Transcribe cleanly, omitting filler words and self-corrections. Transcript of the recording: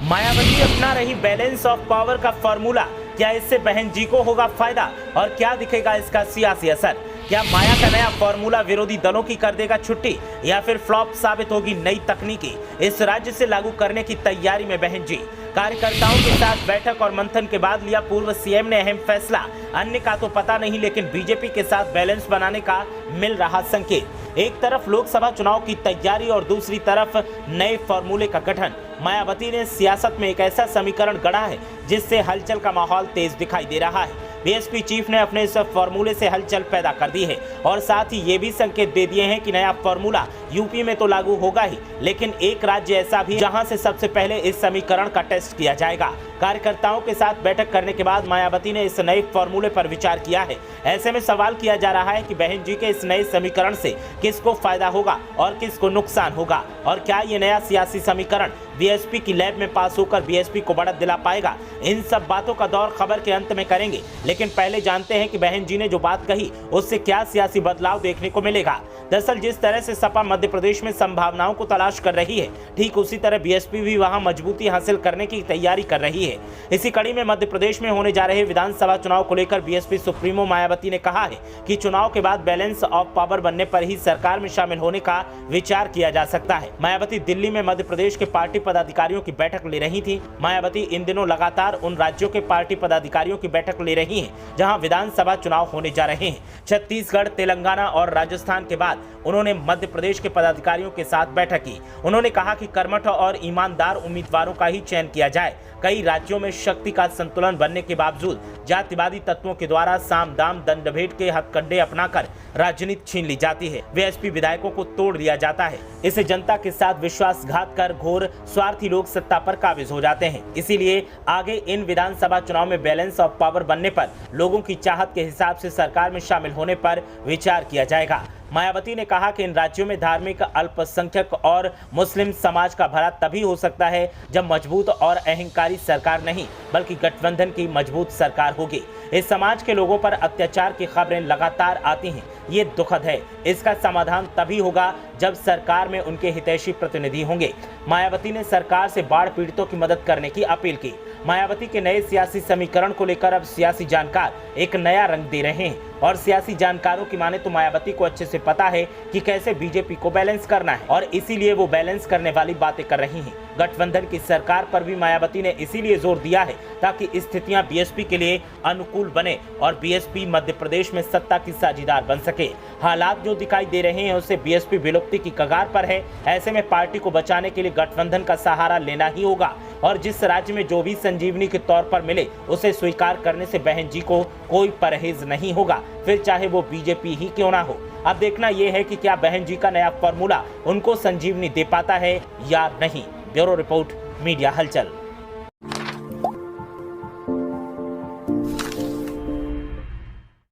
मायावती अपना रही balance of power का फॉर्मूला। क्या इससे बहन जी को होगा फायदा और क्या दिखेगा इसका सियासी असर? क्या माया का नया फॉर्मूला विरोधी दलों की कर देगा छुट्टी या फिर फ्लॉप साबित होगी नई तकनीकी इस राज्य से लागू करने की तैयारी में बहन जी? कार्यकर्ताओं के साथ बैठक और मंथन के बाद लिया पूर्व सीएम ने अहम फैसला। अन्य का तो पता नहीं, लेकिन बीजेपी के साथ बैलेंस बनाने का मिल रहा संकेत। एक तरफ लोकसभा चुनाव की तैयारी और दूसरी तरफ नए फॉर्मूले का गठन। मायावती ने सियासत में एक ऐसा समीकरण गढ़ा है जिससे हलचल का माहौल तेज दिखाई दे रहा है। बीएसपी चीफ ने अपने इस फॉर्मूले से हलचल पैदा कर दी है और साथ ही ये भी संकेत दे दिए हैं कि नया फॉर्मूला यूपी में तो लागू होगा ही, लेकिन एक राज्य ऐसा भी जहां से सबसे पहले इस समीकरण का टेस्ट किया जाएगा। कार्यकर्ताओं के साथ बैठक करने के बाद मायावती ने इस नए फॉर्मूले पर विचार किया है। ऐसे में सवाल किया जा रहा है कि बहन जी के इस नए समीकरण से किसको फायदा होगा और किसको नुकसान होगा, और क्या ये नया सियासी समीकरण बीएसपी की लैब में पास होकर बीएसपी को बढ़त दिला पाएगा? इन सब बातों का दौर खबर के अंत में करेंगे, लेकिन पहले जानते हैं कि बहन जी ने जो बात कही उससे क्या सियासी बदलाव देखने को मिलेगा। दरअसल जिस तरह से सपा मध्य प्रदेश में संभावनाओं को तलाश कर रही है, ठीक उसी तरह बीएसपी भी वहां मजबूती हासिल करने की तैयारी कर रही है। इसी कड़ी में मध्य प्रदेश में होने जा रहे विधानसभा चुनाव को लेकर बीएसपी सुप्रीमो मायावती ने कहा है कि चुनाव के बाद बैलेंस ऑफ पावर बनने पर ही सरकार में शामिल होने का विचार किया जा सकता है। मायावती दिल्ली में मध्य प्रदेश के पार्टी पदाधिकारियों की बैठक ले रही थी। मायावती इन दिनों लगातार उन राज्यों के पार्टी पदाधिकारियों की बैठक ले रही हैं जहां विधानसभा चुनाव होने जा रहे हैं। छत्तीसगढ़, तेलंगाना और राजस्थान के बाद उन्होंने मध्य प्रदेश के पदाधिकारियों के साथ बैठक की। उन्होंने कहा कि कर्मठ और ईमानदार उम्मीदवारों का ही चयन किया जाए। कई राज्यों में शक्ति का संतुलन बनने के बावजूद जातिवादी तत्वों के द्वारा साम दाम दंडभेद के हथकंडे अपनाकर राजनीति छीन ली जाती है। बीएसपी विधायकों को तोड़ दिया जाता है। इसे जनता के साथ विश्वासघात कर घोर स्वार्थी लोग सत्ता पर काबिज हो जाते हैं। इसीलिए आगे इन विधानसभा चुनाव में बैलेंस ऑफ पावर बनने पर लोगों की चाहत के हिसाब से सरकार में शामिल होने पर विचार किया जाएगा। मायावती ने कहा कि इन राज्यों में धार्मिक, अल्पसंख्यक और मुस्लिम समाज का भला तभी हो सकता है जब मजबूत और अहंकारी सरकार नहीं बल्कि गठबंधन की मजबूत सरकार होगी। इस समाज के लोगों पर अत्याचार की खबरें लगातार आती हैं, ये दुखद है। इसका समाधान तभी होगा जब सरकार में उनके हितैषी प्रतिनिधि होंगे। मायावती ने सरकार से बाढ़ पीड़ितों की मदद करने की अपील की। मायावती के नए सियासी समीकरण को लेकर अब सियासी जानकार एक नया रंग दे रहे हैं और सियासी जानकारों की माने तो मायावती को अच्छे से पता है कि कैसे बीजेपी को बैलेंस करना है और इसीलिए वो बैलेंस करने वाली बातें कर रही हैं। गठबंधन की सरकार पर भी मायावती ने इसीलिए जोर दिया है ताकि स्थितियां बीएसपी के लिए अनुकूल बने और बीएसपी मध्य प्रदेश में सत्ता की साझीदार बन सके। हालात जो दिखाई दे रहे हैं उससे बीएसपी विलुप्ति की कगार पर है। ऐसे में पार्टी को बचाने के लिए गठबंधन का सहारा लेना ही होगा और जिस राज्य में जो भी संजीवनी के तौर पर मिले उसे स्वीकार करने से बहन जी को कोई परहेज नहीं होगा, फिर चाहे वो बीजेपी ही क्यों ना हो। अब देखना यह है कि क्या बहन जी का नया फॉर्मूला उनको संजीवनी दे पाता है या नहीं। ब्यूरो रिपोर्ट, मीडिया हलचल।